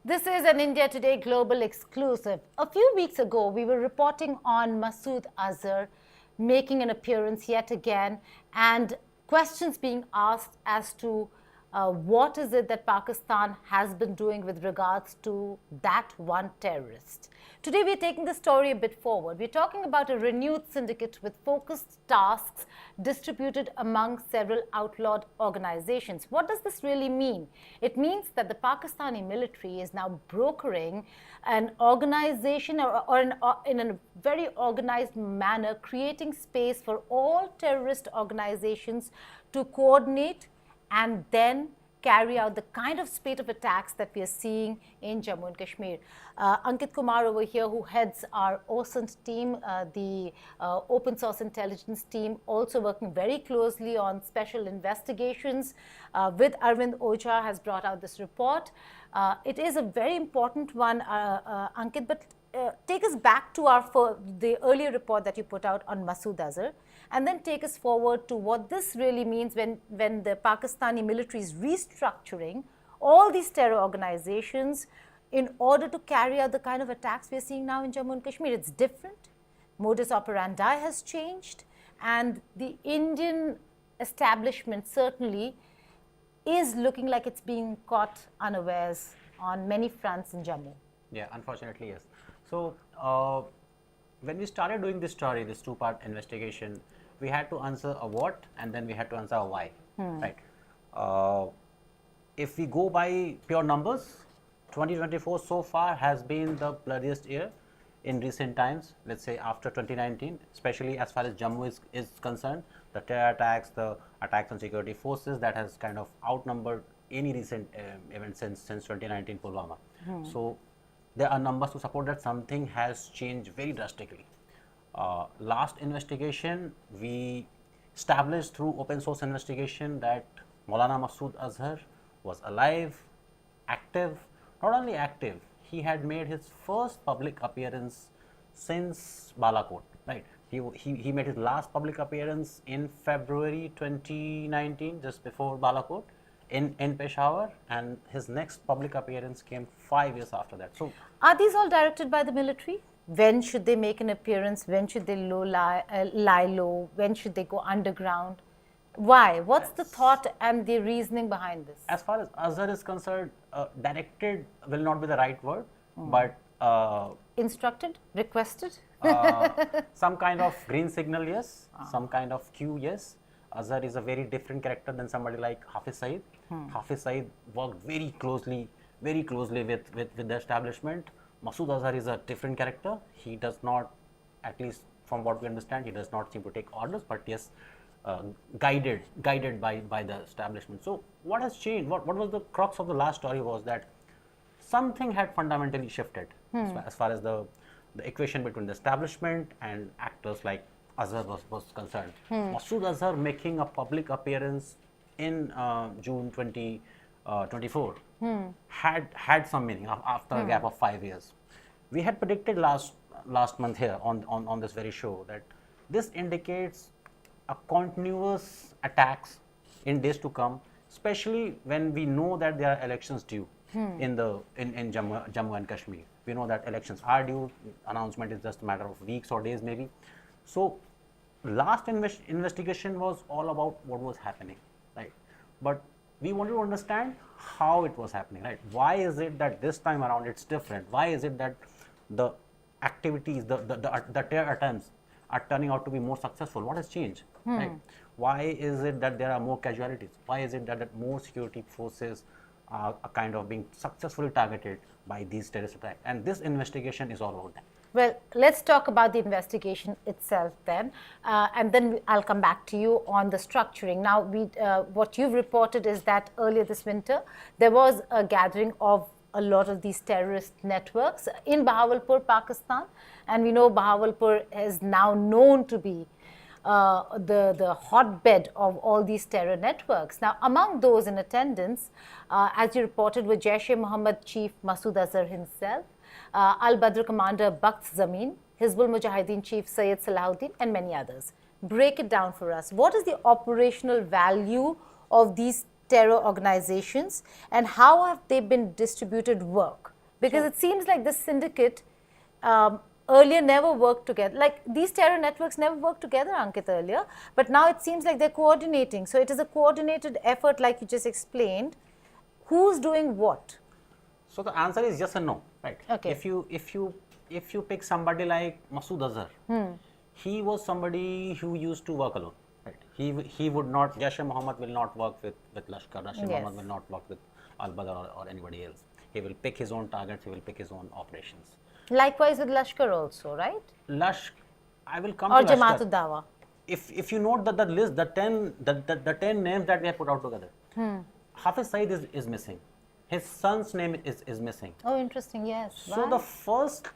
This is an India Today Global exclusive. A few weeks ago, we were reporting on Masood Azhar making an appearance yet again and questions being asked as to what is it that Pakistan has been doing with regards to that one terrorist. Today, we're taking the story a bit forward. We're talking about a renewed syndicate with focused tasks distributed among several outlawed organizations. What does this really mean? It means that the Pakistani military is now brokering an organization in a very organized manner, creating space for all terrorist organizations to coordinate and then carry out the kind of spate of attacks that we are seeing in Jammu and Kashmir. Ankit Kumar over here, who heads our OSINT team, the open source intelligence team, also working very closely on special investigations with Arvind Oja, has brought out this report. It is a very important one, Ankit, but take us back to the earlier report that you put out on Masood Azhar, and then take us forward to what this really means when the Pakistani military is restructuring all these terror organizations in order to carry out the kind of attacks we are seeing now in Jammu and Kashmir. It's different. Modus operandi has changed, and the Indian establishment certainly is looking like it's being caught unawares on many fronts in Jammu. Yeah, unfortunately, yes. So, when we started doing this story, this two-part investigation, we had to answer a what and then we had to answer a why, right? If we go by pure numbers, 2024 so far has been the bloodiest year in recent times, let's say after 2019, especially as far as Jammu is concerned. The terror attacks, the attacks on security forces, that has kind of outnumbered any recent event since 2019 Pulwama. So, there are numbers to support that something has changed very drastically. Last investigation, we established through open source investigation that Maulana Masood Azhar was alive, active, not only active, he had made his first public appearance since Balakot, right? He made his last public appearance in February 2019, just before Balakot, in Peshawar, and his next public appearance came 5 years after that. So, are these all directed by the military? When should they make an appearance? When should they lie low? When should they go underground? Why? What's the thought and the reasoning behind this? As far as Azhar is concerned, directed will not be the right word, but instructed, requested, some kind of green signal, yes. Some kind of cue, yes. Azhar is a very different character than somebody like Hafiz Saeed. Hafiz Saeed worked very closely with the establishment. Masood Azhar is a different character. He does not, at least from what we understand, he does not seem to take orders, but yes, guided by the establishment. So, what has changed? What was the crux of the last story was that something had fundamentally shifted as far as the equation between the establishment and actors like Azhar was concerned. Masood Azhar making a public appearance in June 2024 had some meaning after a gap of 5 years. We had predicted last month here on this very show that this indicates a continuous attacks in days to come, especially when we know that there are elections due in Jammu and Kashmir. We know that elections are due. Announcement is just a matter of weeks or days maybe. So, last investigation was all about what was happening, right? But we wanted to understand how it was happening, right? Why is it that this time around it's different? Why is it that the activities, the terror attempts are turning out to be more successful? What has changed, right? Why is it that there are more casualties? Why is it that more security forces are kind of being successfully targeted by these terrorist attacks? And this investigation is all about that. Well, let's talk about the investigation itself then, and then I'll come back to you on the structuring. Now, what you've reported is that earlier this winter, there was a gathering of a lot of these terrorist networks in Bahawalpur, Pakistan, and we know Bahawalpur is now known to be the hotbed of all these terror networks. Now, among those in attendance, as you reported, were Jaish-e-Mohammed chief Masood Azhar himself, Al-Badr commander Bakht Zameen, Hizbul Mujahideen chief Syed Salahuddin, and many others. Break it down for us. What is the operational value of these terror organizations and how have they been distributed work? Because it seems like this syndicate earlier never worked together. Like these terror networks never worked together, Ankit, earlier. But now it seems like they're coordinating. So it is a coordinated effort, like you just explained. Who's doing what? So the answer is yes and no, right? Okay. If you pick somebody like Masood Azhar, he was somebody who used to work alone, right? He would not, Jaish-e-Mohammed will not work with Lashkar, Jaish-e-Mohammed will not work with Al-Badr or anybody else. He will pick his own targets, he will pick his own operations. Likewise with Lashkar also, right? I will come Or to Lashkar. Jamaat Dawa. If you note that the list, the 10 names that we have put out together, Hafiz Saeed is missing. His son's name is missing. Oh, interesting. Yes. So the first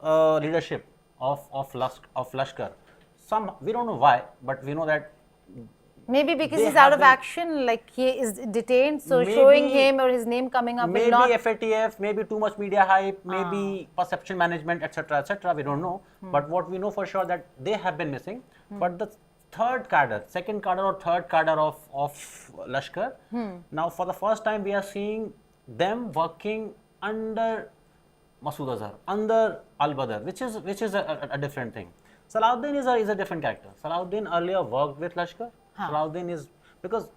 leadership of Lashkar, we don't know why, but we know that maybe because they he's out have of been- action, like he is detained, so Maybe- showing him or his name coming up will maybe not. FATF, maybe too much media hype, maybe perception management, etc. We don't know. But what we know for sure that they have been missing. But the second cadre or third cadre of Lashkar, now for the first time we are seeing them working under Masood Azhar, under Al-Badr, which is a different thing. Salahuddin is a different character. Salahuddin earlier worked with Lashkar. Salahuddin is, because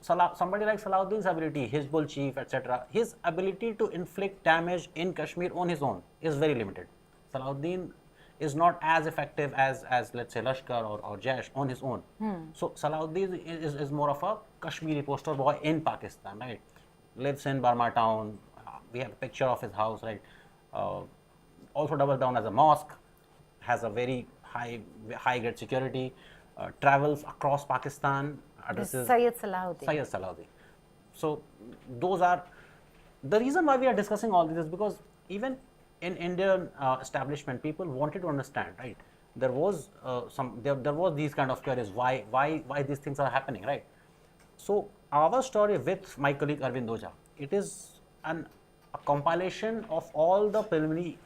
somebody like Salahuddin's ability, Hizbul chief, etc., his ability to inflict damage in Kashmir on his own is very limited. Salahuddin is not as effective as let's say Lashkar or Jaish on his own. So Salahuddin is more of a Kashmiri poster boy in Pakistan, right? Lives in Burma town. We have a picture of his house, right? Also doubles down as a mosque, has a very high grade security, travels across Pakistan. This is Syed Salahuddin. Syed Salahuddin. So those are the reason why we are discussing all this is because even in Indian establishment, people wanted to understand, right? There was there was these kind of queries, why these things are happening, right? So our story with my colleague Arvind Oja, it is a compilation of all the preliminary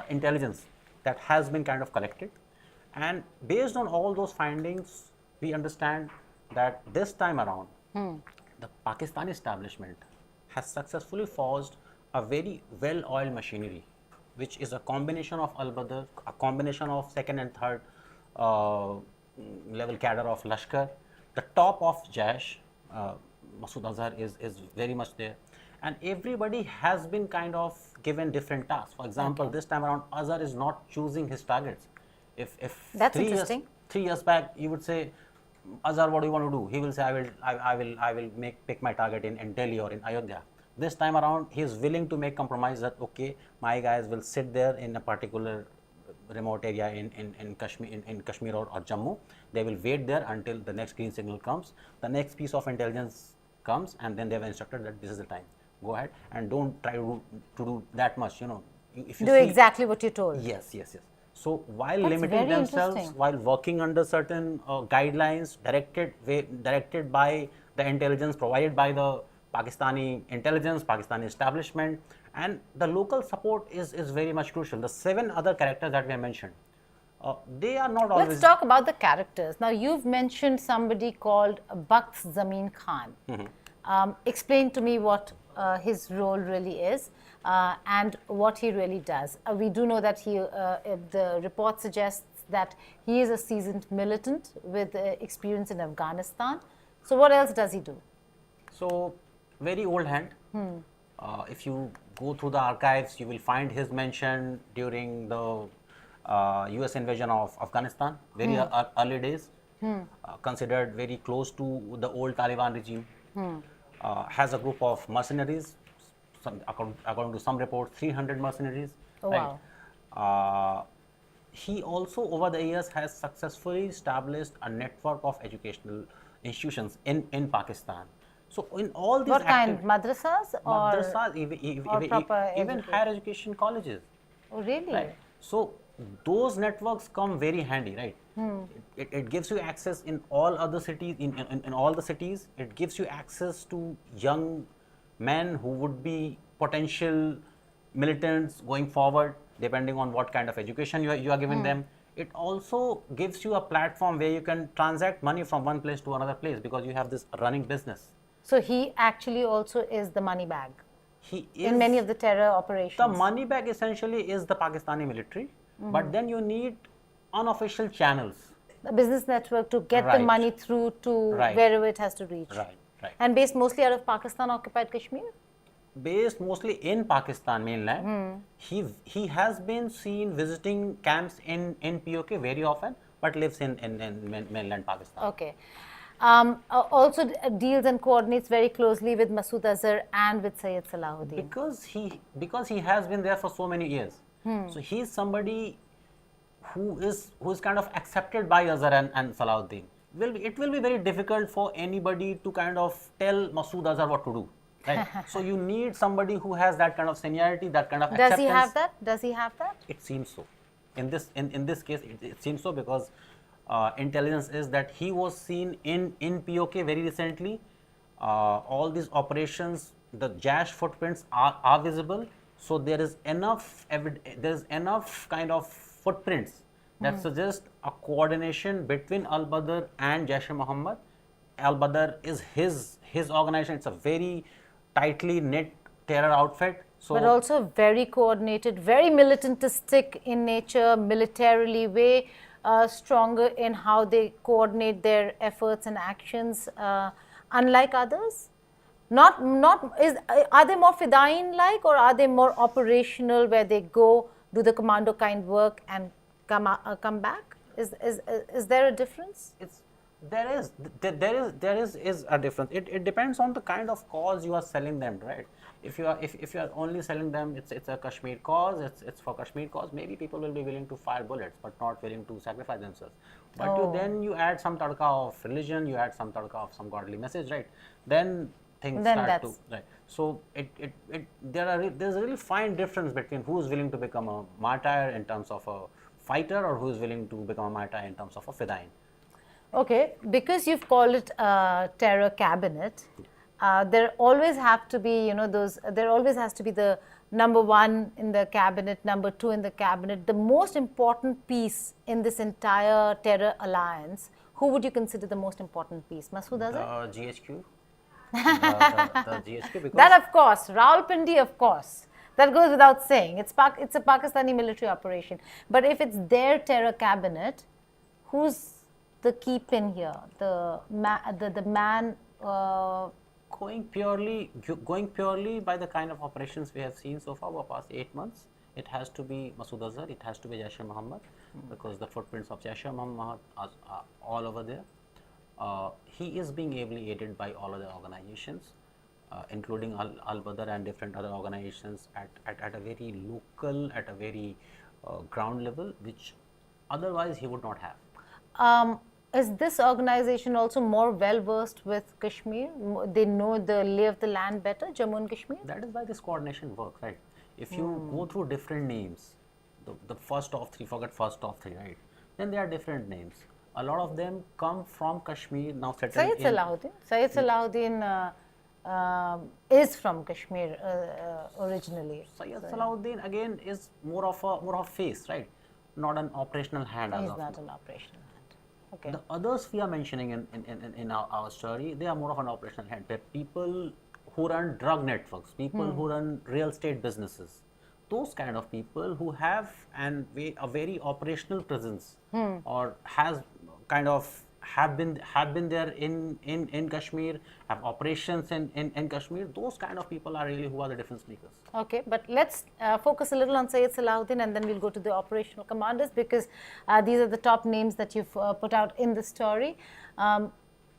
intelligence that has been kind of collected, and based on all those findings, we understand that this time around, the Pakistani establishment has successfully forged a very well-oiled machinery, which is a combination of Al-Badr, a combination of second and third level cadre of Lashkar, the top of Jaish, Masood Azhar is very much there, and everybody has been kind of given different tasks. For example, this time around, Azhar is not choosing his targets. If That's 3 years, interesting. 3 years back, you would say, Azhar, what do you want to do? He will say, I will pick my target in Delhi or in Ayodhya. This time around, he is willing to make compromise that, okay, my guys will sit there in a particular remote area in Kashmir or Jammu. They will wait there until the next green signal comes. The next piece of intelligence comes, and then they have instructed that this is the time. Go ahead and don't try to do that much. If you Do see, exactly what you told. Yes. So while That's limiting very themselves, interesting. while working under certain guidelines directed by the intelligence provided by the Pakistani intelligence, Pakistani establishment, and the local support is very much crucial. The 7 other characters that we have mentioned, they are not always. Let's talk about the characters. Now, you've mentioned somebody called Bakht Zameen Khan. Explain to me what his role really is and what he really does. We do know that the report suggests that he is a seasoned militant with experience in Afghanistan. So what else does he do? So, very old hand. If you go through the archives, you will find his mention during the US invasion of Afghanistan, very early days, considered very close to the old Taliban regime. Has a group of mercenaries, according to some reports, 300 mercenaries. Oh, right? wow. He also, over the years, has successfully established a network of educational institutions in Pakistan. So, in all these What kind? Madrasas or madrasas, proper even higher education colleges. Oh, really? Right. So those networks come very handy, right? It gives you access in all other cities, in all the cities. It gives you access to young men who would be potential militants going forward, depending on what kind of education you are giving them. It also gives you a platform where you can transact money from one place to another place because you have this running business. So he actually also is the money bag. he is in many of the terror operations. the money bag essentially is the Pakistani military, but then you need unofficial channels. A business network to get the Right. money through to Right. wherever it has to reach. Right, right. And based mostly out of Pakistan occupied Kashmir? Based mostly in Pakistan mainland, he has been seen visiting camps in POK very often, but lives in mainland Pakistan. Okay. Also deals and coordinates very closely with Masood Azhar and with Syed Salahuddin. Because he has been there for so many years. So he's somebody who is kind of accepted by Azhar and Salahuddin. It will be very difficult for anybody to kind of tell Masood Azhar what to do. Right? So you need somebody who has that kind of seniority, that kind of acceptance. Does he have that? Does he have that? It seems so. In this case, it seems so, because intelligence is that he was seen in POK very recently. All these operations, the Jash footprints are visible. So there is enough kind of footprints that suggest a coordination between Al-Badr and Jaish-e-Mohammed. Al-Badr is his organization. It's a very tightly knit terror outfit. So, but also very coordinated, very militantistic in nature, militarily, way stronger in how they coordinate their efforts and actions, unlike others. Are they more Fidayeen-like, or are they more operational, where they go, do the commando kind work and come back? Is there a difference? There is a difference. It depends on the kind of cause you are selling them, right? If you are only selling them, it's a Kashmir cause, it's for Kashmir cause, maybe people will be willing to fire bullets but not willing to sacrifice themselves. But then you add some tadka of religion, you add some tadka of some godly message, right? Then things start to, right? So there's a really fine difference between who's willing to become a martyr in terms of a fighter, or who's willing to become a martyr in terms of a Fidayeen. Okay, because you've called it a terror cabinet, there always have to be, there always has to be the number one in the cabinet, number two in the cabinet. The most important piece in this entire terror alliance, who would you consider the most important piece? Masood Azhar? The GHQ. the GHQ, because that, of course. Rawalpindi, of course. That goes without saying. It's a Pakistani military operation. But if it's their terror cabinet, who's the key pin here? The man. Going purely by the kind of operations we have seen so far over the past 8 months, it has to be Masood Azhar, it has to be Jaish-e-Mohammed, because the footprints of Jaish-e-Mohammed are all over there. He is being ably aided by all other organizations, including Al-Badr and different other organizations at a very local, at a very ground level, which otherwise he would not have. Is this organization also more well versed with Kashmir? They know the lay of the land better, Jammu and Kashmir? That is why this coordination works, right? If you go through different names, the first of three, forget first of three, right? Then there are different names. A lot of them come from Kashmir, now settled Syed Salahuddin. Syed Salahuddin is from Kashmir originally. Syed Salahuddin again is more of a face, right? Not an operational hand. He's not an operational hand. Okay. The others we are mentioning in our story, they are more of an operational hand. They're people who run drug networks, people who run real estate businesses, those kind of people who have a very operational presence, or have been there in Kashmir, have operations in Kashmir. Those kind of people are really who are the difference makers. Okay, but let's focus a little on Syed Salahuddin, and then we'll go to the operational commanders, because these are the top names that you've put out in the story.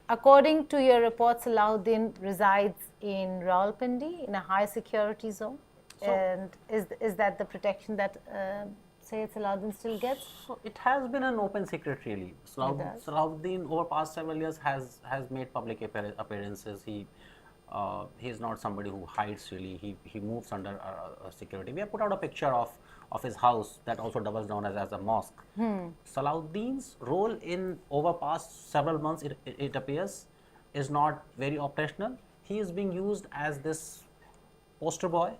According to your report, Salahuddin resides in Rawalpindi in a high security zone. And is that the protection that Syed Salahuddin still gets? So it has been an open secret, really. Salahuddin over past several years has made public appearances. He is not somebody who hides, really. He moves under security. We have put out a picture of his house that also doubles down as a mosque. Salahuddin's role in over past several months, it appears, is not very operational. He is being used as this poster boy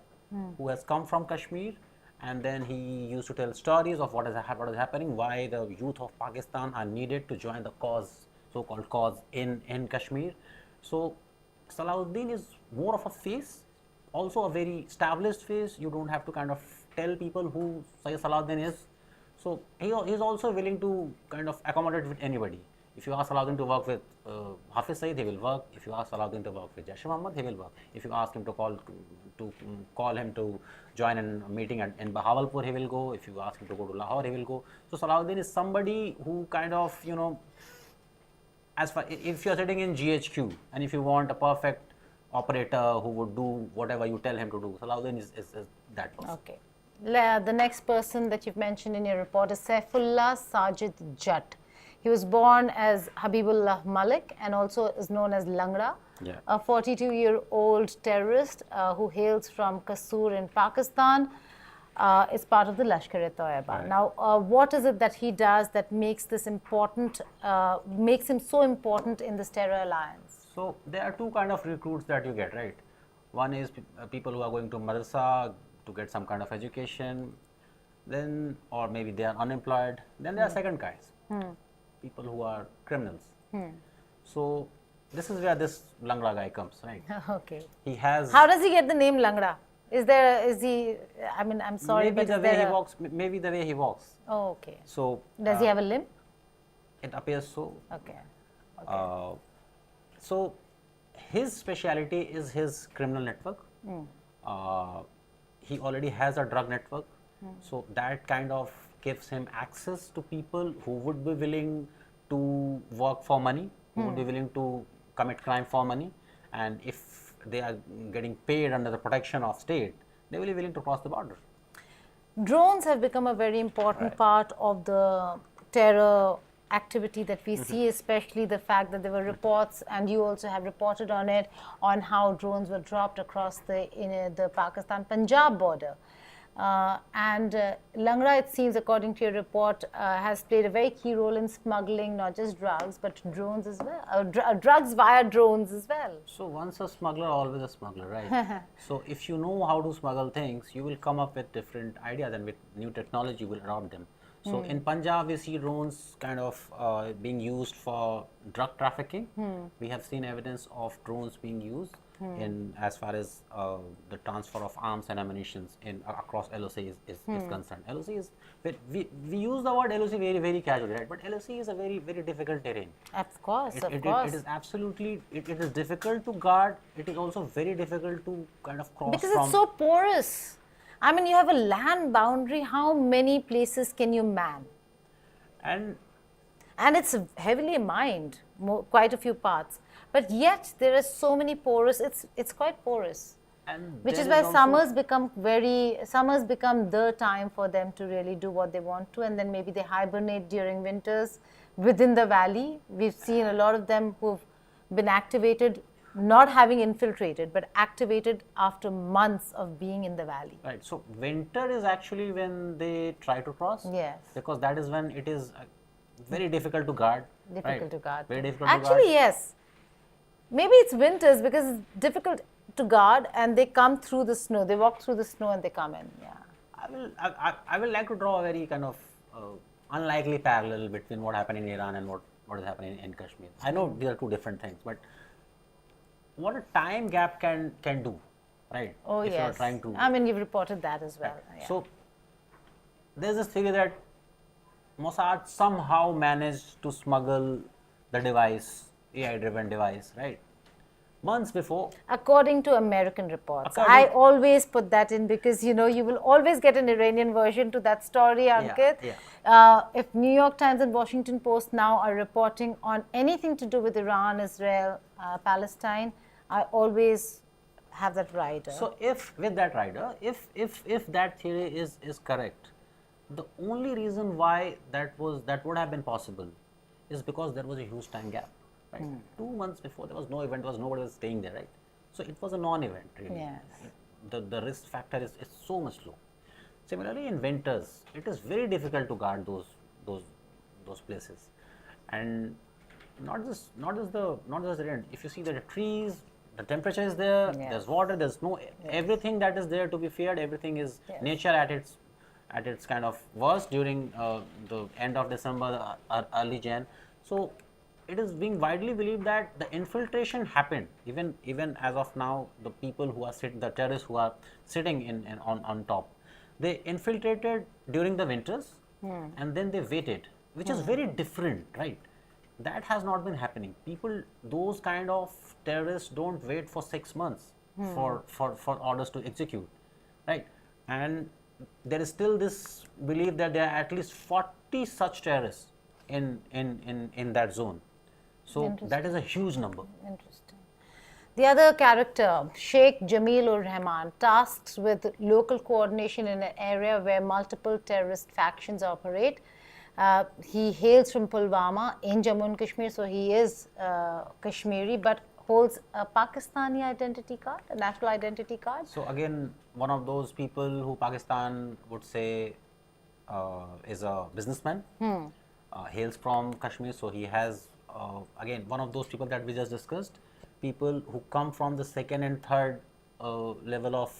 who has come from Kashmir, and then he used to tell stories of what is happening, why the youth of Pakistan are needed to join the cause, so-called cause in Kashmir. So Salahuddin is more of a face, also a very established face. You don't have to kind of tell people who Syed Salahuddin is. So he's also willing to kind of accommodate with anybody. If you ask Salahuddin to work with Hafiz Saeed, he will work. If you ask Salahuddin to work with Jaish Muhammad, he will work. If you ask him to call him to join in a meeting in Bahawalpur, he will go. If you ask him to go to Lahore, he will go. So Salahuddin is somebody who kind of, you know, as far if you are sitting in GHQ and if you want a perfect operator who would do whatever you tell him to do, Salahuddin is that person. Okay. The next person that you've mentioned in your report is Saifullah Sajid Jatt. He was born as Habibullah Malik and also is known as Langra, a 42-year-old terrorist who hails from Kasur in Pakistan. Is part of the Lashkar-e-Toiba. Right. Now, what is it that he does that makes this important, makes him so important in this terror alliance? So there are two kind of recruits that you get, right? One is people who are going to madrasa to get some kind of education, then or maybe they are unemployed. Then there are second kinds, people who are criminals. So this is where this Langra guy comes, right? Okay. He has. How does he get the name Langra? Is he? I mean, I'm sorry, maybe but the way he walks. Maybe the way he walks. Oh, okay. So Does he have a limb? it appears so. Okay. So his speciality is his criminal network. He already has a drug network, so that kind of gives him access to people who would be willing to work for money, who would be willing to commit crime for money, and if they are getting paid under the protection of state, they will be willing to cross the border. Drones have become a very important part of the terror activity that we see, especially the fact that there were reports, and you also have reported on it, on how drones were dropped across the Pakistan-Punjab border. Langra, it seems, according to your report, has played a very key role in smuggling not just drugs, but drones as well, drugs via drones as well. So once a smuggler, always a smuggler, right? So if you know how to smuggle things, you will come up with different ideas, and with new technology, you will adopt them. So in Punjab, we see drones kind of being used for drug trafficking. We have seen evidence of drones being used in as far as the transfer of arms and ammunition across LOC is concerned. LOC is, we use the word LOC very, very casually, right? But LOC is a very, very difficult terrain. Of course, It is absolutely, it is difficult to guard. It is also very difficult to kind of cross. Because it's so porous. I mean, you have a land boundary. How many places can you man? And it's heavily mined, quite a few parts. But yet there are so many porous. It's quite porous, which is why summers become the time for them to really do what they want to, and then maybe they hibernate during winters within the valley. We've seen a lot of them who've been activated, not having infiltrated, but activated after months of being in the valley. Right. So winter is actually when they try to cross. Yes. Because that is when it is very difficult to guard. Difficult to guard. Very difficult to guard. Actually, yes. Maybe it's winters because it's difficult to guard, and they come through the snow. They walk through the snow and they come in. Yeah. I will like to draw a very kind of unlikely parallel between what happened in Iran and what is happening in Kashmir. I know these are two different things, but what a time gap can do, right? Oh, if yes. you are trying to. I mean, you've reported that as well. Right. Yeah. So there's this theory that Mossad somehow managed to smuggle the device, AI-driven device, right? Months before. According to American reports. I always put that in because, you know, you will always get an Iranian version to that story, Ankit. Yeah. If New York Times and Washington Post now are reporting on anything to do with Iran, Israel, Palestine, I always have that rider. So if with that rider, if that theory is correct, the only reason why that would have been possible is because there was a huge time gap. Right? 2 months before, there was no event, nobody was staying there, right? So it was a non-event, really. Yes. The risk factor is so much low. Similarly, in winters, it is very difficult to guard those places, and not just the rain. If you see the trees, the temperature is there. Yes. There's water. There's no everything that is there to be feared. Everything is nature at its kind of worst during the end of December, early Jan. So it is being widely believed that the infiltration happened. Even as of now, the people who are the terrorists who are sitting on top, they infiltrated during the winters, and then they waited, which is very different, right? That has not been happening. People, those kind of terrorists don't wait for 6 months for orders to execute, right? And there is still this belief that there are at least 40 such terrorists in that zone. So that is a huge number. Interesting. The other character, Sheikh Jamil ur Rahman, tasked with local coordination in an area where multiple terrorist factions operate. He hails from Pulwama in Jammu and Kashmir, so he is Kashmiri, but holds a Pakistani identity card, a national identity card. So again, one of those people who Pakistan would say is a businessman, hails from Kashmir, so he has again one of those people that we just discussed, people who come from the second and third level of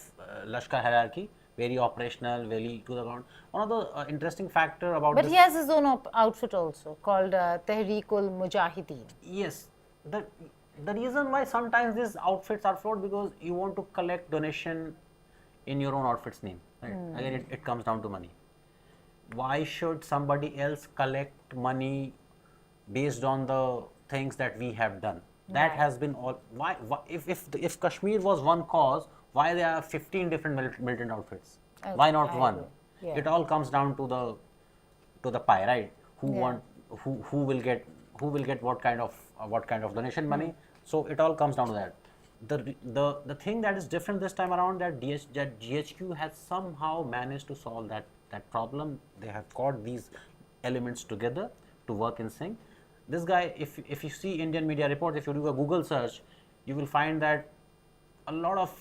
Lashkar hierarchy, very operational, very to the ground. One of the interesting factor about But he has his own outfit also called Tehreek-ul Mujahideen. Yes, the reason why sometimes these outfits are flawed because you want to collect donation in your own outfit's name, right? Again, it comes down to money. Why should somebody else collect money based on the things that we have done? That has been all. Why if Kashmir was one cause, why there are 15 different militant outfits? Okay, Why not I one? agree. Yeah. It all comes down to the pie, right? Who will get what kind of donation money? So it all comes down to that. The thing that is different this time around that GHQ has somehow managed to solve that problem. They have got these elements together to work in sync. This guy, if you see Indian media reports, if you do a Google search, you will find that a lot of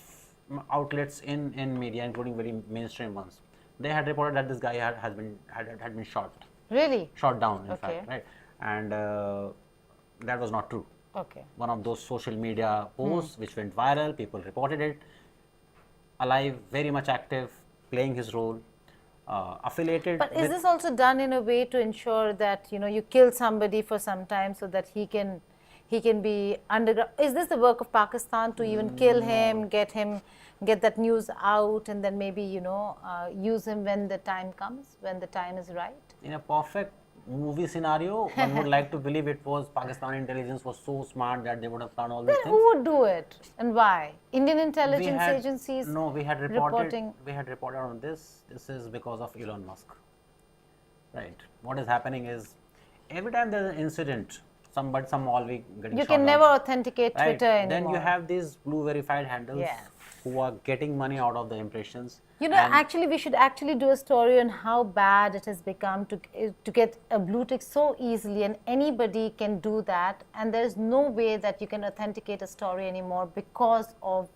outlets in media, including very mainstream ones, they had reported that this guy had been shot. Really? Shot down, in Okay. fact, right? And that was not true. Okay. One of those social media posts which went viral, people reported it. Alive, very much active, playing his role, affiliated. But is this also done in a way to ensure that you kill somebody for some time so that he can be underground? Is this the work of Pakistan to even kill him, get that news out, and then maybe use him when the time comes, when the time is right? In a perfect movie scenario, one would like to believe it was Pakistani intelligence was so smart that they would have done all these Then things. who would do it and why? Indian intelligence agencies? No, we had reporting. reported on this. This is because of Elon Musk, right? What is happening is every time there's an incident, some always getting You shot can down, never authenticate right? Twitter anymore. Then you have these blue verified handles Yeah. who are getting money out of the impressions. And Actually, we should actually do a story on how bad it has become to get a blue tick so easily, and anybody can do that, and there is no way that you can authenticate a story anymore because of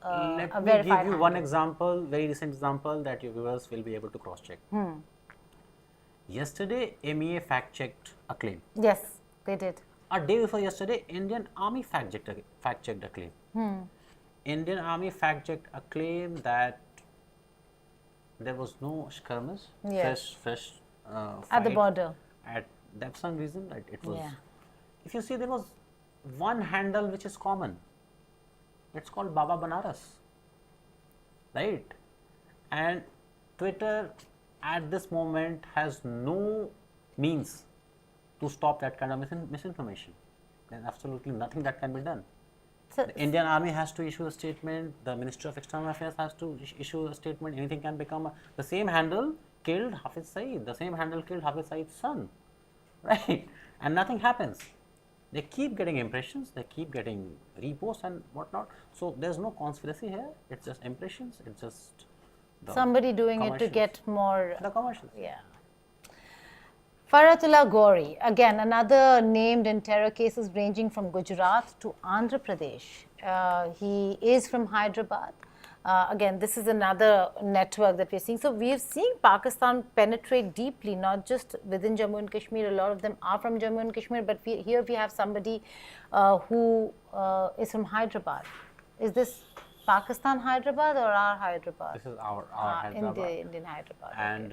let a me verified give you one handle. example, very recent example that your viewers will be able to cross-check. Yesterday, MEA fact-checked a claim. Yes, they did. A day before yesterday, Indian Army fact-checked a claim. Indian Army fact-checked a claim that there was no skirmish, Yes. fresh At the fight border. At that's some reason that it was. Yeah. If you see, there was one handle which is common. It's called Baba Banaras, right? And Twitter at this moment has no means to stop that kind of misinformation. There's absolutely nothing that can be done. So, The Indian Army has to issue a statement, the Ministry of External Affairs has to issue a statement, anything can become the same handle killed Hafiz Saeed, the same handle killed Hafiz Saeed's son, right? And nothing happens. They keep getting impressions, they keep getting reposts and whatnot. So there's no conspiracy here, it's just impressions, it's just the somebody doing it to commercials. get more. The commercials. Yeah. Faratullah Gori, again another named in terror cases ranging from Gujarat to Andhra Pradesh. He is from Hyderabad. Again, this is another network that we're seeing. So we're seeing Pakistan penetrate deeply, not just within Jammu and Kashmir. A lot of them are from Jammu and Kashmir, but here we have somebody who is from Hyderabad. Is this Pakistan Hyderabad or our Hyderabad? This is our Hyderabad. Indian Hyderabad. And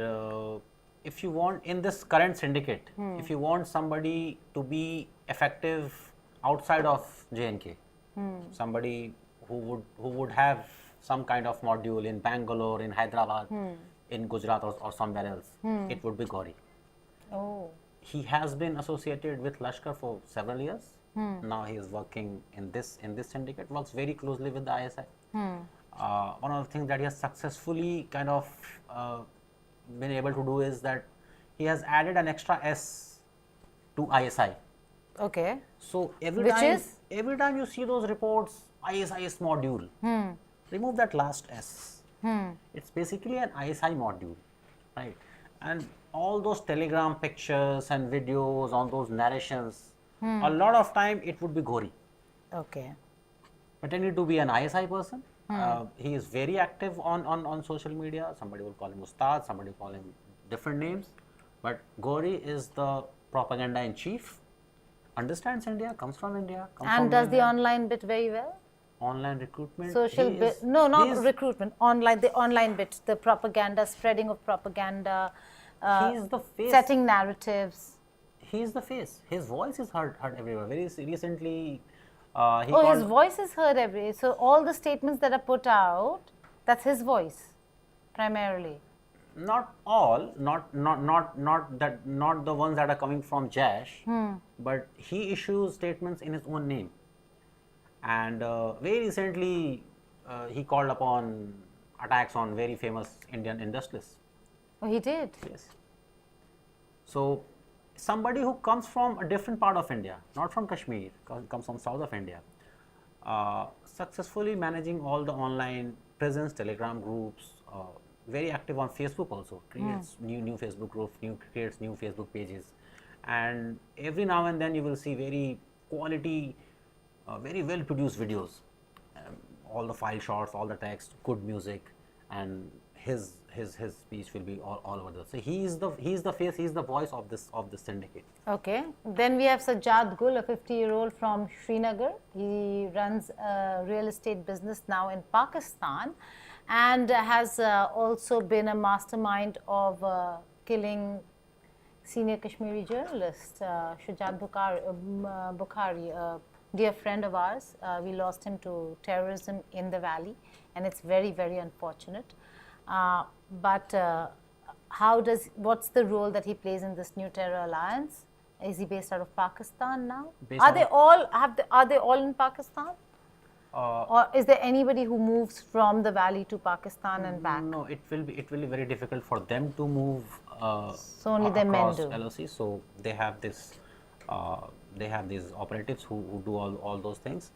if you want in this current syndicate, if you want somebody to be effective outside of J&K, somebody who would have some kind of module in Bangalore, in Hyderabad, in Gujarat or somewhere else, it would be Gauri. Oh. He has been associated with Lashkar for several years. Now he is working in this syndicate, works very closely with the ISI. One of the things that he has successfully kind of been able to do is that he has added an extra S to ISI. Okay. So Which is? every time you see those reports, ISIS module, remove that last S. It's basically an ISI module, right? And all those Telegram pictures and videos on those narrations, a lot of time it would be Gauri. Okay. Pretending to be an ISI person. He is very active on social media. Somebody will call him Ustad, somebody will call him different names. But Gauri is the propaganda in chief, understands India, comes from India. And does the online bit very well? Online recruitment. Social bit, no, not recruitment, online, the online bit, the propaganda, spreading of propaganda, He's the face. setting narratives. He's the face. His voice is heard everywhere. Very recently, His voice is heard everywhere. So all the statements that are put out, that's his voice, primarily. Not all, not the ones that are coming from Jash, but he issues statements in his own name. And very recently, he called upon attacks on very famous Indian industrialists. Oh, he did? Yes. So, somebody who comes from a different part of India, not from Kashmir, comes from south of India, successfully managing all the online presence, Telegram groups, very active on Facebook also, creates new Facebook groups, creates new Facebook pages, and every now and then you will see very quality, very well produced videos, all the file shots, all the text, good music, and his speech will be all over the. So he is the face, he is the voice of this syndicate. Okay. Then we have Sajjad Gul, a 50-year-old from Srinagar. He runs a real estate business now in Pakistan, and has also been a mastermind of killing senior Kashmiri journalist Shujat Bukhari, a dear friend of ours. We lost him to terrorism in the valley, and it's very, very unfortunate. But what's the role that he plays in this new terror alliance? Is he based out of Pakistan now? Are they all in Pakistan? Or is there anybody who moves from the valley to Pakistan and back? No, it will be very difficult for them to move so only the men across do. LOC. So they have this, they have these operatives who do all those things.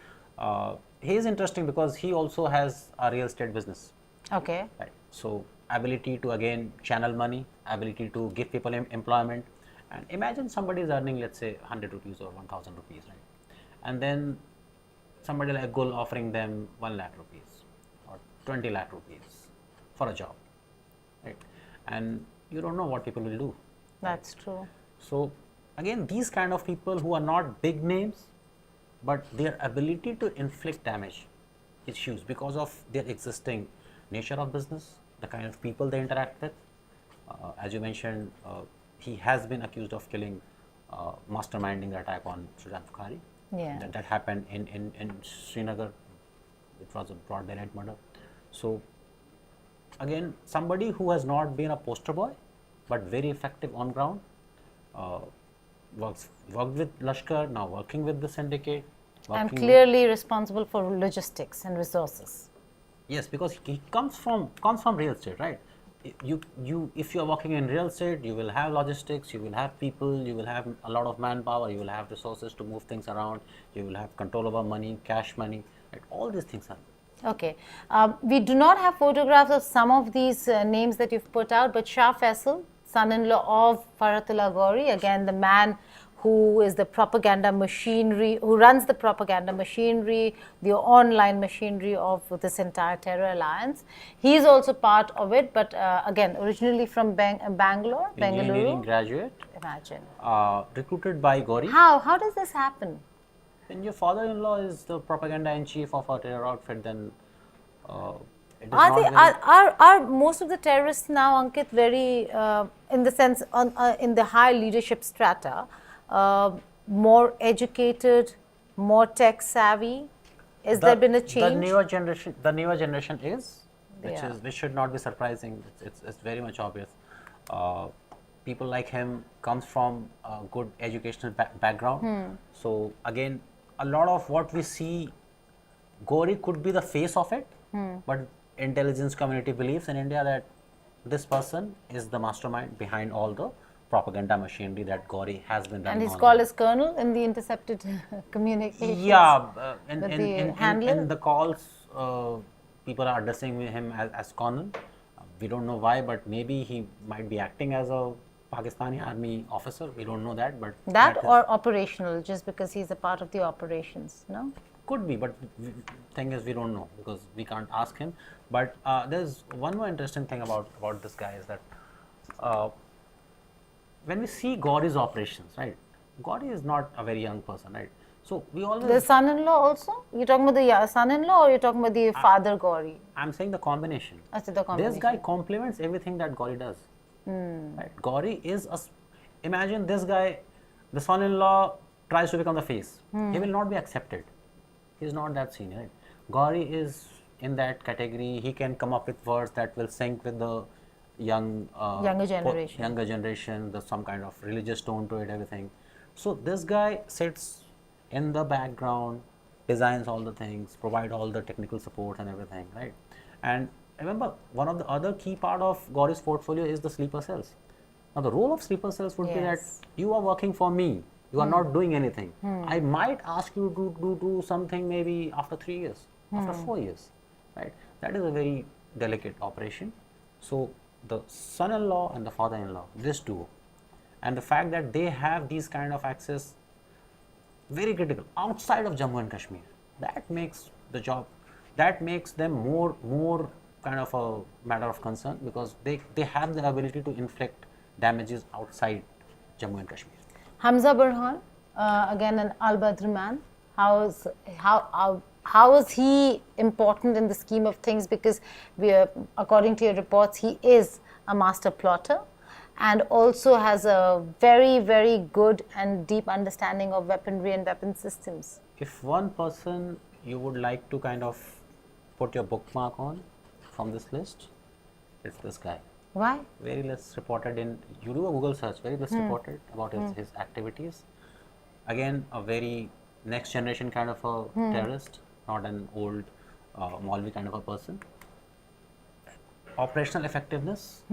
He is interesting because he also has a real estate business. Okay. Right. So ability to again channel money, ability to give people employment, and imagine somebody is earning, let's say, 100 rupees or 1000 rupees, right? And then somebody like Gul offering them 1 lakh rupees or 20 lakh rupees for a job, right? And you don't know what people will do. That's true. So again, these kind of people who are not big names, but their ability to inflict damage is huge because of their existing nature of business, the kind of people they interact with. As you mentioned, he has been accused of killing, masterminding the attack on Shujat Bukhari. Yeah. That happened in Srinagar. It was a broad daylight murder. So again, somebody who has not been a poster boy, but very effective on ground, worked with Lashkar, now working with the syndicate. And clearly responsible for logistics and resources. Yes, because he comes from real estate, right? If you are working in real estate, you will have logistics, you will have people, you will have a lot of manpower, you will have resources to move things around, you will have control over money, cash money, right? All these things are. Okay. We do not have photographs of some of these names that you've put out, but Shah Faisal, son-in-law of Faratullah Gauri, again the man who is the propaganda machinery, who runs the propaganda machinery, the online machinery of this entire terror alliance. He is also part of it, but again, originally from Bangalore, Engineering graduate. Imagine. Recruited by Gauri. How does this happen? When your father-in-law is the propaganda in chief of a terror outfit, then it is Are most of the terrorists now, Ankit, very in the sense, in the high leadership strata, more educated, more tech savvy? Is there been a change? The newer generation is, Yeah. which should not be surprising. It's very much obvious. People like him comes from a good educational background. So again, a lot of what we see, Gauri could be the face of it, but intelligence community believes in India that this person is the mastermind behind all the propaganda machinery that Gauri has been running. And he's on. called as Colonel in the intercepted communications. Yeah, handler? in the calls, people are addressing him as Colonel. We don't know why, but maybe he might be acting as a Pakistani army officer. We don't know that, but That or operational, just because he's a part of the operations, no? could be, but thing is we don't know because we can't ask him. But there's one more interesting thing about this guy is that when we see Gauri's operations, right? Gauri is not a very young person, right? So we always. The son-in-law also? You're talking about the son-in-law or you're talking about the father Gauri? I'm saying the combination. That's the combination. This guy complements everything that Gauri does. Right? Gauri is imagine this guy, the son-in-law tries to become the face. He will not be accepted. He's not that senior. Right? Gauri is in that category. He can come up with words that will sync with the younger generation. There's some kind of religious tone to it, everything. So this guy sits in the background, designs all the things, provide all the technical support and everything, right? And remember, one of the other key part of Gauri's portfolio is the sleeper cells. Now, the role of sleeper cells would be that you are working for me, you are not doing anything. I might ask you to do something maybe after 3 years, after 4 years, right? That is a very delicate operation. So, the son-in-law and the father-in-law, this duo, and the fact that they have these kind of access very critical outside of Jammu and Kashmir, that makes the job, that makes them more kind of a matter of concern because they have the ability to inflict damages outside Jammu and Kashmir. Hamza Burhan, again an Al-Badr man, how is he important in the scheme of things, because according to your reports he is a master plotter and also has a very, very good and deep understanding of weaponry and weapon systems. If one person you would like to kind of put your bookmark on from this list, it's this guy. Why? Very less reported in, you do a Google search, very less reported about his activities. Again, a very next generation kind of a terrorist, not an old Maulvi kind of a person. Operational effectiveness.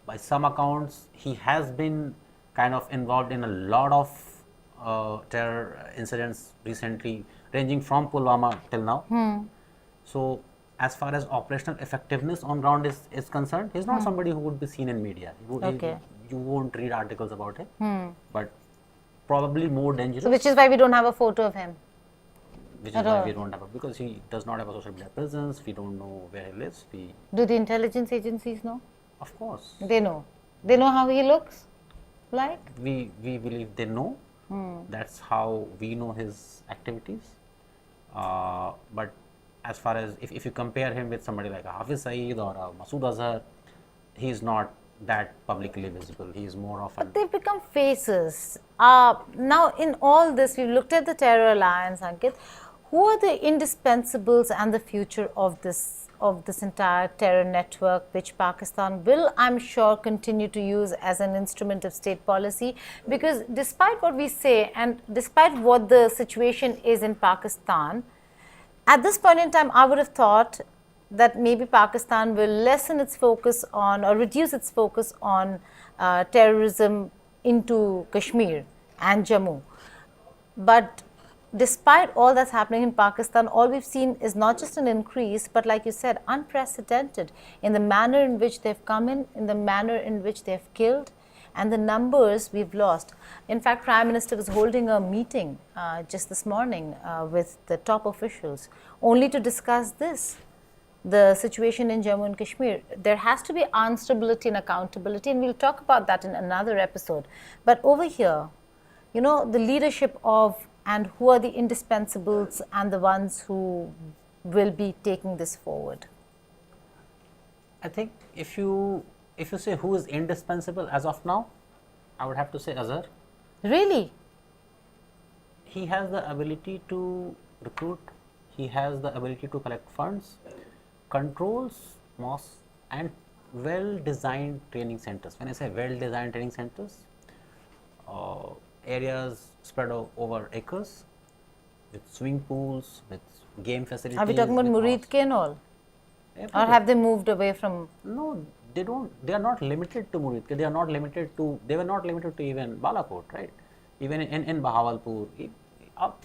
By some accounts, he has been kind of involved in a lot of terror incidents recently, ranging from Pulwama till now. So, as far as operational effectiveness on ground is concerned, he's not somebody who would be seen in media. You won't read articles about him, but probably more dangerous. So which is why we don't have a photo of him. Which is why we don't have because he does not have a social media presence. We don't know where he lives. Do the intelligence agencies know? Of course. They know. They know how he looks like? We believe they know. That's how we know his activities. But as far as if you compare him with somebody like a Hafiz Saeed or a Masood Azhar, he is not that publicly visible. He is more of a. But they've become faces. Now, in all this, we've looked at the terror alliance, Ankit. Who are the indispensables and the future of this entire terror network, which Pakistan will, I'm sure, continue to use as an instrument of state policy? Because despite what we say and despite what the situation is in Pakistan, at this point in time, I would have thought that maybe Pakistan will lessen its focus on or reduce its focus on terrorism into Kashmir and Jammu. But despite all that's happening in Pakistan, all we've seen is not just an increase, but like you said, unprecedented in the manner in which they've come in the manner in which they've killed, and the numbers we've lost. In fact, Prime Minister was holding a meeting just this morning with the top officials only to discuss this, the situation in Jammu and Kashmir. There has to be answerability and accountability, and we'll talk about that in another episode. But over here, you know, the leadership of and who are the indispensables and the ones who will be taking this forward? I think if you if you say who is indispensable as of now, I would have to say Azhar. Really? He has the ability to recruit, he has the ability to collect funds, controls mosques and well-designed training centers. When I say well-designed training centers, areas spread over acres with swimming pools, with game facilities. Are we talking about Murid Ke and all? Or have they moved away from? No, they don't. They are not limited to Murid Ke. They are not limited to. They were not limited to even Balakot, right? Even in Bahawalpur,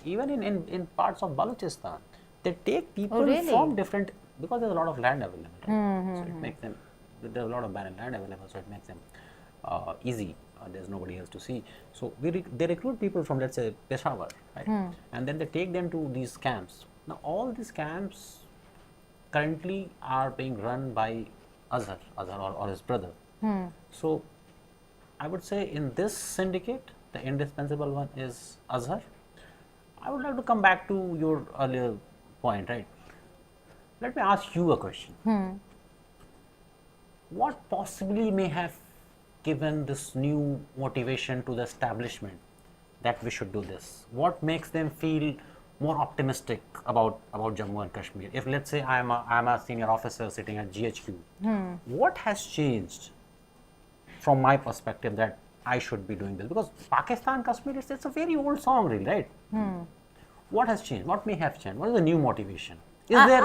even in parts of Balochistan, they take people from different, because there's a lot of land available, right? So it makes them. There's a lot of barren land available, so it makes them easy. There's nobody else to see. So they recruit people from, let's say, Peshawar, right? And then they take them to these camps. Now all these camps currently are being run by Azhar or his brother. So I would say in this syndicate, the indispensable one is Azhar. I would like to come back to your earlier point, right? Let me ask you a question. What possibly may have given this new motivation to the establishment that we should do this? What makes them feel more optimistic about Jammu and Kashmir? If let's say I'm a senior officer sitting at GHQ, what has changed from my perspective that I should be doing this? Because Pakistan, Kashmir, it's a very old song, really, right? What has changed? What may have changed? What is the new motivation? Is there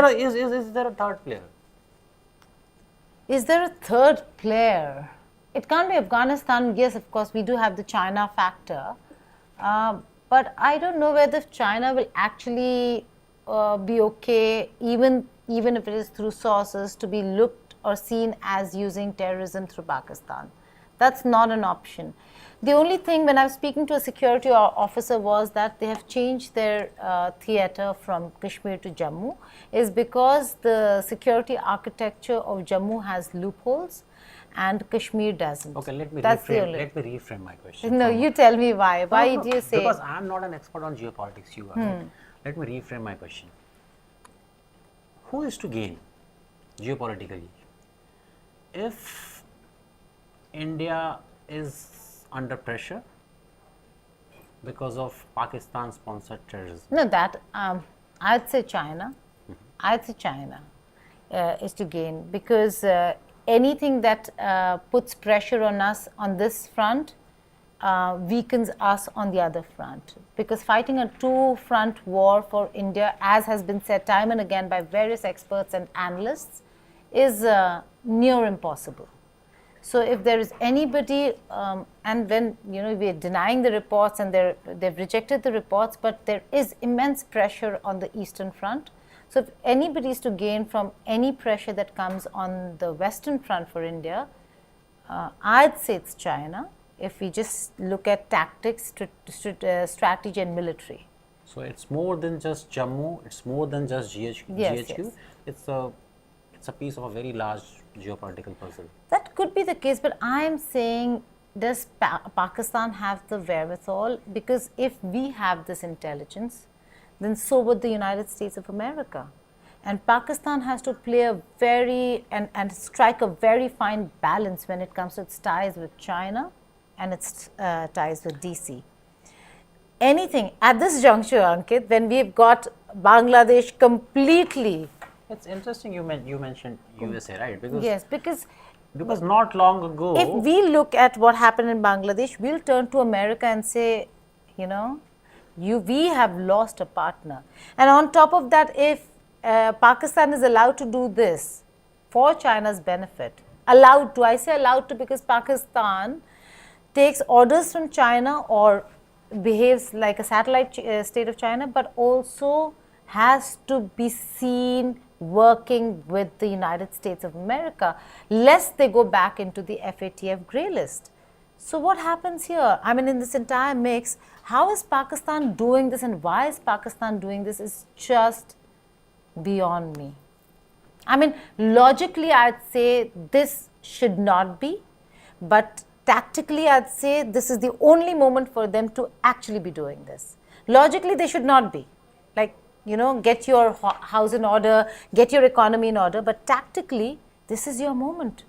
a third player? Is there a third player? It can't be Afghanistan. Yes, of course, we do have the China factor. But I don't know whether China will actually be okay, even if it is through sources, to be looked or seen as using terrorism through Pakistan. That's not an option. The only thing when I was speaking to a security officer was that they have changed their theatre from Kashmir to Jammu is because the security architecture of Jammu has loopholes and Kashmir doesn't. Okay, let me reframe my question. No, you tell me why. Why do you say? Because I am not an expert on geopolitics, you are. Right? Let me reframe my question. Who is to gain geopolitically if India is under pressure because of Pakistan-sponsored terrorism? No, that I'd say China. I'd say China is to gain because anything that puts pressure on us on this front weakens us on the other front. Because fighting a two-front war for India, as has been said time and again by various experts and analysts, is near impossible. So if there is anybody, and when we are denying the reports and they've rejected the reports, but there is immense pressure on the Eastern Front. So if anybody is to gain from any pressure that comes on the Western Front for India, I'd say it's China. If we just look at tactics, strategy, and military. So it's more than just Jammu. It's more than just GHQ. Yes, yes. It's a piece of a very large geopolitical puzzle. That could be the case, but I'm saying, does Pakistan have the wherewithal? Because if we have this intelligence, then so would the United States of America. And Pakistan has to play a and strike a very fine balance when it comes to its ties with China and its ties with DC. Anything at this juncture, Ankit, when we've got Bangladesh completely. It's interesting you mentioned USA, right? Because yes, because not long ago, if we look at what happened in Bangladesh, we'll turn to America and say, we have lost a partner. And on top of that, if Pakistan is allowed to do this for China's benefit, allowed to, I say allowed to because Pakistan takes orders from China or behaves like a satellite state of China, but also has to be seen working with the United States of America, lest they go back into the FATF grey list. So what happens here? I mean, in this entire mix, how is Pakistan doing this and why is Pakistan doing this is just beyond me. I mean, logically, I'd say this should not be, but tactically, I'd say this is the only moment for them to actually be doing this. Logically, they should not be. Like, get your house in order, get your economy in order, but tactically, this is your moment.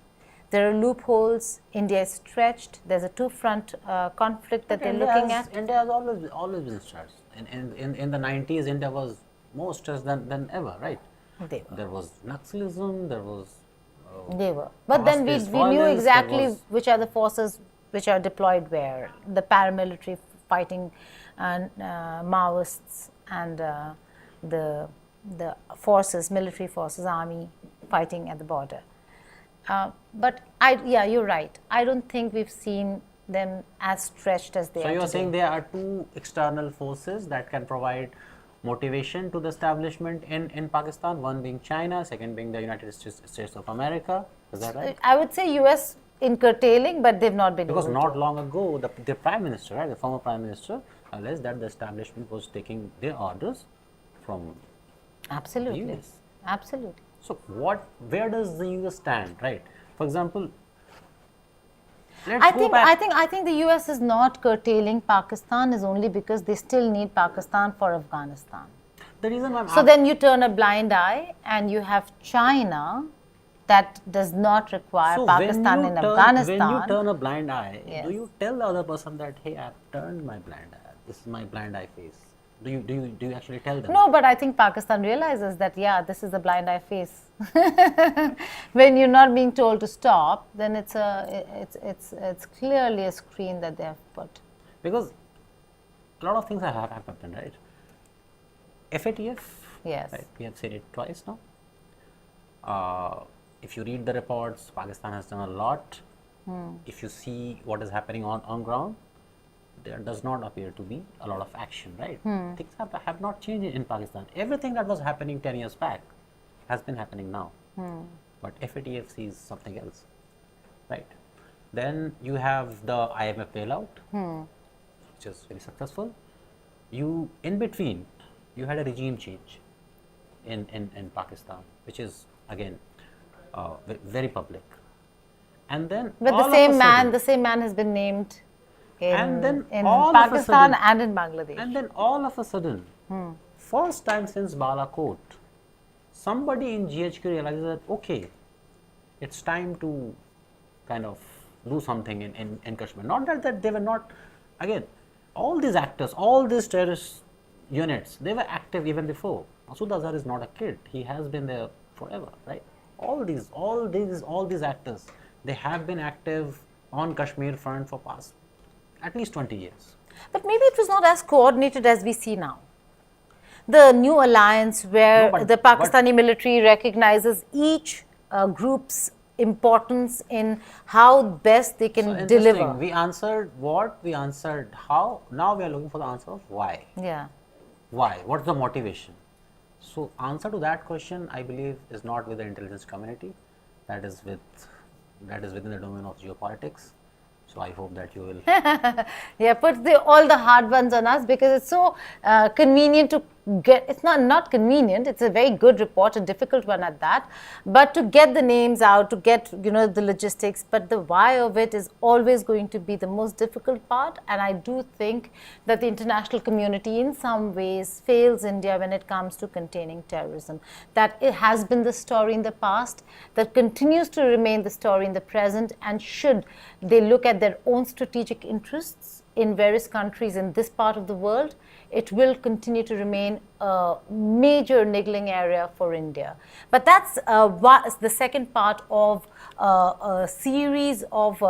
There are loopholes. India is stretched. There's a two-front conflict that they're looking at. India has always been stressed. In the 90s, India was more stressed than ever, right? There was Naxalism, there was... They were. But then we knew exactly which are the forces which are deployed where. The paramilitary fighting and Maoists and the forces, military forces, army fighting at the border. But yeah, you're right. I don't think we've seen them as stretched as they are. So you're today. saying there are two external forces that can provide motivation to the establishment in Pakistan, one being China, second being the United States of America. Is that right? I would say US in curtailing, but they've not been Because able not to. long ago, the Prime Minister, right, the former Prime Minister, alleged that the establishment was taking their orders from Absolutely. the US. Absolutely. So where does the US stand, right? For example, I think the US is not curtailing Pakistan is only because they still need Pakistan for Afghanistan. The reason why So then you turn a blind eye and you have China that does not require Pakistan in Afghanistan. When you turn a blind eye, Yes. do you tell the other person that, hey, I've turned my blind eye, this is my blind eye face? Do you actually tell them? No, but I think Pakistan realizes that, yeah, this is a blind eye face. When you're not being told to stop, then it's clearly a screen that they have put. Because a lot of things have happened, right? FATF, Yes. right? We have said it twice now. If you read the reports, Pakistan has done a lot. If you see what is happening on ground, there does not appear to be a lot of action, right? Things have not changed in Pakistan. Everything that was happening 10 years back has been happening now. But FATF sees something else, right? Then you have the IMF bailout, which is very successful. In between, you had a regime change in Pakistan, which is again very public. And then But the same man has been named in Pakistan and in Bangladesh. And then all of a sudden, first time since Balakot, somebody in GHQ realizes that, okay, it's time to kind of do something in Kashmir. Not that they were not, again, all these actors, all these terrorist units, they were active even before. Masood Azhar is not a kid. He has been there forever, right? All these actors, they have been active on Kashmir front for past at least 20 years. But maybe it was not as coordinated as we see now. The new alliance where the Pakistani military recognizes each group's importance in how best they can deliver. We answered what, we answered how, now we are looking for the answer of why. Yeah. Why? What's the motivation? So answer to that question, I believe, is not with the intelligence community. That is within the domain of geopolitics. So I hope that you will. Yeah, put all the hard ones on us because it's so convenient to get. It's not convenient. It's a very good report, a difficult one at that. But to get the names out, to get the logistics, but the why of it is always going to be the most difficult part. And I do think that the international community, in some ways, fails India when it comes to containing terrorism. That it has been the story in the past, that continues to remain the story in the present, and should they look at their own strategic interests in various countries in this part of the world, it will continue to remain a major niggling area for India. But that's the second part of a series of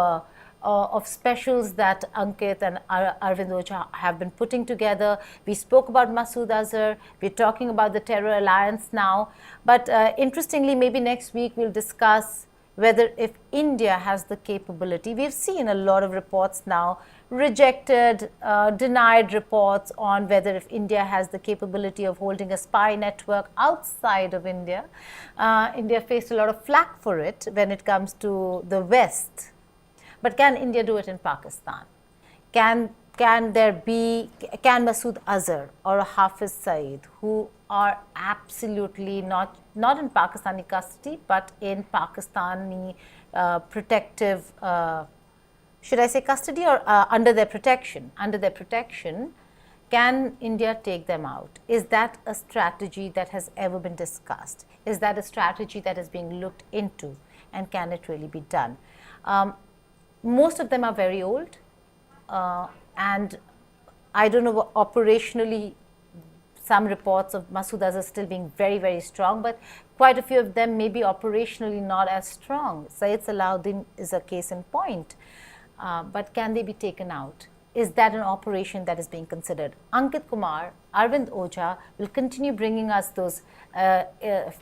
specials that Ankit and Arvind Ocha have been putting together. We spoke about Masood Azhar. We're talking about the Terror Alliance now. But interestingly, maybe next week we'll discuss whether if India has the capability. We've seen a lot of reports now, rejected, denied reports on whether if India has the capability of holding a spy network outside of India. India faced a lot of flack for it when it comes to the West. But can India do it in Pakistan? Can Masood Azhar or Hafiz Saeed, who are absolutely not in Pakistani custody, but in Pakistani protective, should I say custody or under their protection? Under their protection, can India take them out? Is that a strategy that has ever been discussed? Is that a strategy that is being looked into? and can it really be done? Most of them are very old, and I don't know operationally. Some reports of Masood Azhar still being very, very strong, but quite a few of them may be operationally not as strong. Syed Salahuddin is a case in point. But can they be taken out? Is that an operation that is being considered? Ankit Kumar, Arvind Ojha will continue bringing us those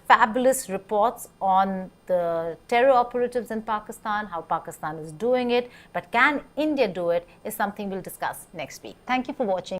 fabulous reports on the terror operatives in Pakistan, how Pakistan is doing it. But can India do it is something we'll discuss next week. Thank you for watching.